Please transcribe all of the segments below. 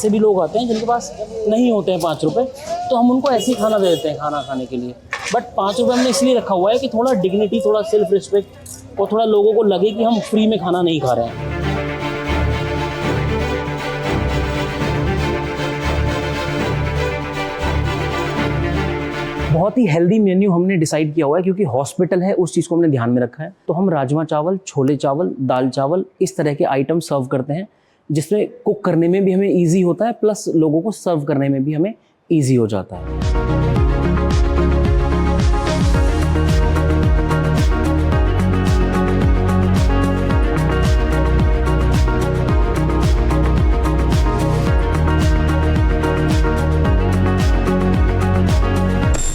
ऐसे भी लोग आते हैं जिनके पास नहीं होते हैं 5 रुपये, तो हम उनको ऐसे ही खाना दे देते हैं खाना खाने के लिए। बट 5 रुपये हमने इसलिए रखा हुआ है कि थोड़ा डिग्निटी, थोड़ा सेल्फ रिस्पेक्ट और थोड़ा लोगों को लगे कि हम फ्री में खाना नहीं खा रहे हैं। बहुत ही हेल्दी मेन्यू हमने डिसाइड किया हुआ है क्योंकि हॉस्पिटल है, उस चीज़ को हमने ध्यान में रखा है। तो हम राजमा चावल, छोले चावल, दाल चावल इस तरह के आइटम सर्व करते हैं, जिसमें कुक करने में भी हमें ईजी होता है, प्लस लोगों को सर्व करने में भी हमें ईजी हो जाता है।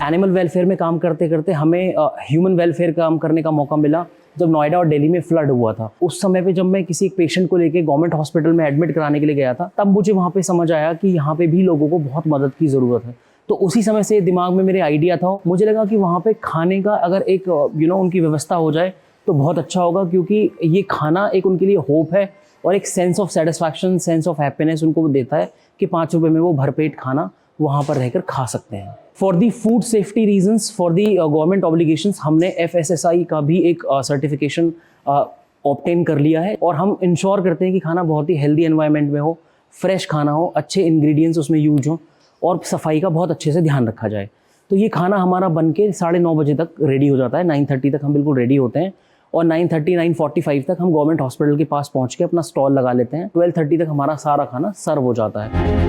एनिमल वेलफेयर में काम करते करते हमें ह्यूमन वेलफेयर काम करने का मौका मिला जब नोएडा और दिल्ली में फ्लड हुआ था। उस समय पे जब मैं किसी एक पेशेंट को लेके गवर्नमेंट हॉस्पिटल में एडमिट कराने के लिए गया था, तब मुझे वहाँ पे समझ आया कि यहाँ पे भी लोगों को बहुत मदद की ज़रूरत है। तो उसी समय से दिमाग में मेरे आइडिया था, मुझे लगा कि वहाँ पे खाने का अगर एक उनकी व्यवस्था हो जाए तो बहुत अच्छा होगा, क्योंकि ये खाना एक उनके लिए होप है और एक sense of satisfaction, sense of happiness उनको देता है कि 5 रुपये में वो भरपेट खाना वहाँ पर रहकर खा सकते हैं। For the food safety reasons, for the government obligations, हमने FSSAI का भी एक सर्टिफिकेशन ऑब्टेन कर लिया है और हम इंश्योर करते हैं कि खाना बहुत ही हेल्दी एनवायरनमेंट में हो, फ्रेश खाना हो, अच्छे इंग्रेडिएंट्स उसमें यूज हो और सफाई का बहुत अच्छे से ध्यान रखा जाए। तो ये खाना हमारा बन के 9:30 बजे तक रेडी हो जाता है। 9:30 तक हम बिल्कुल रेडी होते हैं और 9:45 तक हम गवर्नमेंट हॉस्पिटल के पास पहुँच के अपना स्टॉल लगा लेते हैं। 12:30 तक हमारा सारा खाना सर्व हो जाता है।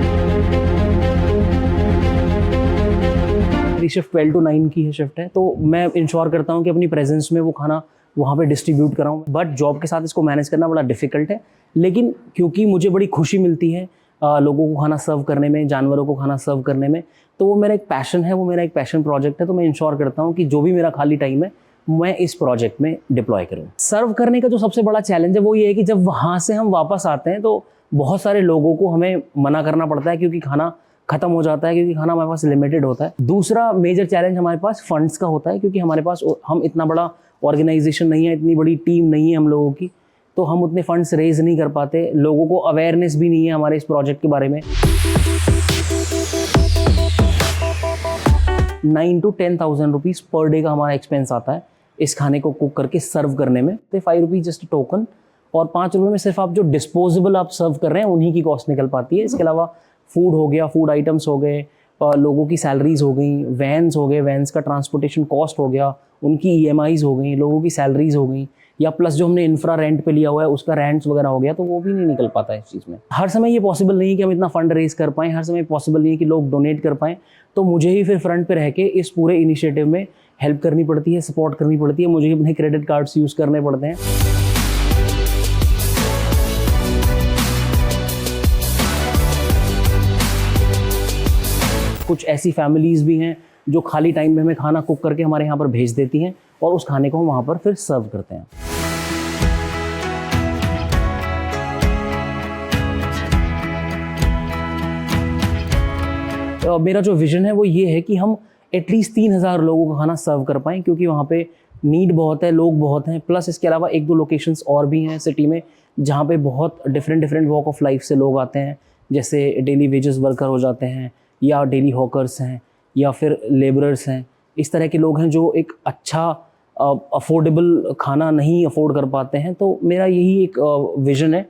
मेरी शिफ्ट 12 to 9 की है शिफ्ट है, तो मैं इंश्योर करता हूँ कि अपनी प्रेजेंस में वो खाना वहाँ पे डिस्ट्रीब्यूट कराऊँ। बट जॉब के साथ इसको मैनेज करना बड़ा डिफिकल्ट है, लेकिन क्योंकि मुझे बड़ी खुशी मिलती है लोगों को खाना सर्व करने में, जानवरों को खाना सर्व करने में, तो वो मेरा एक पैशन है, वो मेरा एक पैशन प्रोजेक्ट है। तो मैं इंश्योर करता हूँ कि जो भी मेरा खाली टाइम है मैं इस प्रोजेक्ट में डिप्लॉय करूँ। सर्व करने का जो सबसे बड़ा चैलेंज है वो ये है कि जब वहाँ से हम वापस आते हैं तो बहुत सारे लोगों को हमें मना करना पड़ता है, क्योंकि खाना खत्म हो जाता है, क्योंकि खाना हमारे पास लिमिटेड होता है। दूसरा मेजर चैलेंज हमारे पास फंड्स का होता है, क्योंकि हमारे पास हम इतना बड़ा ऑर्गेनाइजेशन नहीं है, इतनी बड़ी टीम नहीं है हम लोगों की, तो हम उतने फंड्स रेज नहीं कर पाते। लोगों को अवेयरनेस भी नहीं है हमारे इस प्रोजेक्ट के बारे में। 9 to 10,000 रुपीज़ पर डे का हमारा एक्सपेंस आता है इस खाने को कुक करके सर्व करने में। तो 5 रुपीज़ जस्ट टोकन, और 5 रुपये में सिर्फ आप जो डिस्पोजेबल आप सर्व कर रहे हैं उन्हीं की कॉस्ट निकल पाती है। इसके अलावा फूड हो गया, फूड आइटम्स हो गए, लोगों की सैलरीज हो गई, वैन्स हो गए, वैन्स का ट्रांसपोर्टेशन कॉस्ट हो गया, उनकी EMIs हो गई, लोगों की सैलरीज हो गई, या प्लस जो हमने इंफ्रा रेंट पे लिया हुआ है उसका रेंट्स वगैरह हो गया, तो वो भी नहीं निकल पाता है इस चीज़ में। हर समय ये पॉसिबल नहीं है कि हम इतना फंड रेज कर पाएँ, हर समय पॉसिबल नहीं है कि लोग डोनेट कर पाएँ, तो मुझे ही फिर फ्रंट पे रह के इस पूरे इनिशिएटिव में हेल्प करनी पड़ती है, सपोर्ट करनी पड़ती है। मुझे ही अपने क्रेडिट कार्ड्स यूज़ करने पड़ते हैं। कुछ ऐसी फैमिलीज़ भी हैं जो खाली टाइम में हमें खाना कुक करके हमारे यहाँ पर भेज देती हैं और उस खाने को हम वहाँ पर फिर सर्व करते हैं। मेरा जो विज़न है वो ये है कि हम एटलीस्ट 3,000 लोगों का खाना सर्व कर पाएँ, क्योंकि वहाँ पे नीड बहुत है, लोग बहुत हैं। प्लस इसके अलावा 1-2 लोकेशंस और भी हैं सिटी में जहाँ पे बहुत डिफरेंट वॉक ऑफ लाइफ से लोग आते हैं, जैसे डेली वेजेस वर्कर हो जाते हैं, या डेली हॉकर्स हैं, या फिर लेबरर्स हैं। इस तरह के लोग हैं जो एक अच्छा अफोर्डेबल खाना नहीं अफोर्ड कर पाते हैं। तो मेरा यही एक विज़न है।